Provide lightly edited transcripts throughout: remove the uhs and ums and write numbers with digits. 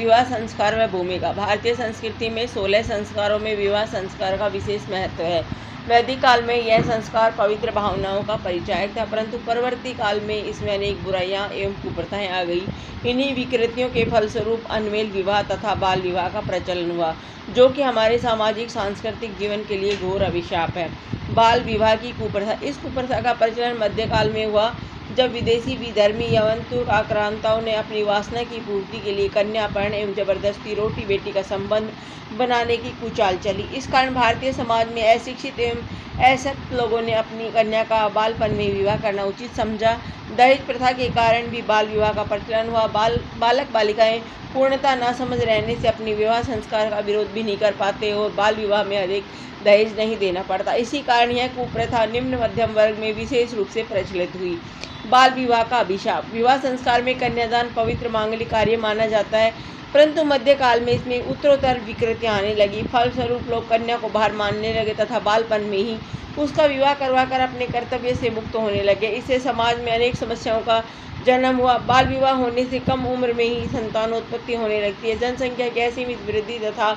विवाह संस्कार व भूमिका। भारतीय संस्कृति में 16 संस्कारों में विवाह संस्कार का विशेष महत्व है। वैदिक काल में यह संस्कार पवित्र भावनाओं का परिचायक था, परंतु परवर्ती काल में इसमें अनेक बुराइयां एवं कुप्रथाएं आ गई। इन्हीं विकृतियों के फलस्वरूप अनमेल विवाह तथा बाल विवाह का प्रचलन हुआ, जो कि हमारे सामाजिक सांस्कृतिक जीवन के लिए घोर अभिशाप है। बाल विवाह की कुप्रथा। इस कुप्रथा का प्रचलन मध्यकाल में हुआ, जब विदेशी विधर्मी यवन तुर्क आक्रांताओं ने अपनी वासना की पूर्ति के लिए कन्या अपहरण एवं जबरदस्ती रोटी बेटी का संबंध बनाने की कुचाल चली। इस कारण भारतीय समाज में अशिक्षित एवं असक्त लोगों ने अपनी कन्या का बालपन में विवाह करना उचित समझा। दहेज प्रथा के कारण भी बाल विवाह का प्रचलन हुआ। बालक बालिकाएं पूर्णतः नासमझ रहने से अपनी विवाह संस्कार का विरोध भी नहीं कर पाते और बाल विवाह में अधिक दहेज नहीं देना पड़ता। इसी कारण यह कुप्रथा निम्न मध्यम वर्ग में विशेष रूप से प्रचलित हुई। बाल विवाह का अभिशाप। विवाह संस्कार में कन्यादान पवित्र मांगलिक कार्य माना जाता है, परंतु मध्यकाल में इसमें उत्तरोत्तर विकृतियां आने लगी। फलस्वरूप लोग कन्या को भार मानने लगे तथा बालपन में ही उसका विवाह करवाकर अपने कर्तव्य से मुक्त होने लगे। इससे समाज में अनेक समस्याओं का जन्म हुआ। बाल विवाह होने से कम उम्र में ही संतानोत्पत्ति होने लगती है। जनसंख्या की असीमित वृद्धि तथा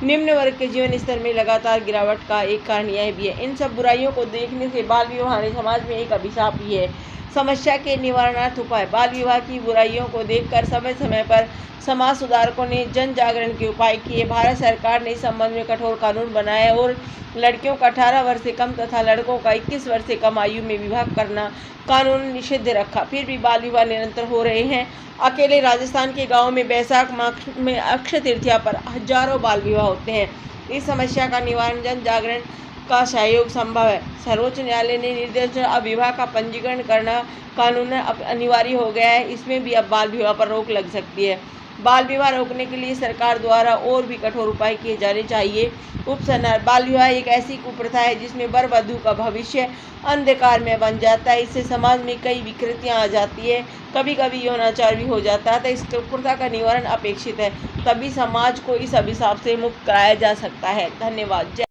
निम्न वर्ग के जीवन स्तर में लगातार गिरावट का एक कारण यह भी है। इन सब बुराइयों को देखने से बाल विवाह हमारे समाज में एक अभिशाप ही है। समस्या के निवारणार्थ उपाय। बाल विवाह की बुराइयों को देखकर समय समय पर समाज सुधारकों ने जन जागरण के उपाय किए। भारत सरकार ने इस संबंध में कठोर कानून बनाए और लड़कियों का 18 वर्ष से कम तथा लड़कों का 21 वर्ष से कम आयु में विवाह करना कानून निषिद्ध रखा। फिर भी बाल विवाह निरंतर हो रहे हैं। अकेले राजस्थान के गाँव में बैसाख माह में अक्षय तृतीया पर हजारों बाल विवाह होते हैं। इस समस्या का निवारण जन जागरण का सहयोग संभव है। सर्वोच्च न्यायालय ने निर्देश अब विवाह का पंजीकरण करना कानून अनिवार्य हो गया है। इसमें भी अब बाल विवाह पर रोक लग सकती है। बाल विवाह रोकने के लिए सरकार द्वारा और भी कठोर उपाय किए जाने चाहिए। उपसंहार। बाल विवाह एक ऐसी कुप्रथा है जिसमें वर वधू का भविष्य अंधकार में बन जाता है। इससे समाज में कई विकृतियां आ जाती है, कभी कभी यौनाचार भी हो जाता है। तो इस कुप्रथा का निवारण अपेक्षित है, तभी समाज को इस अभिशाप से मुक्त कराया जा सकता है। धन्यवाद।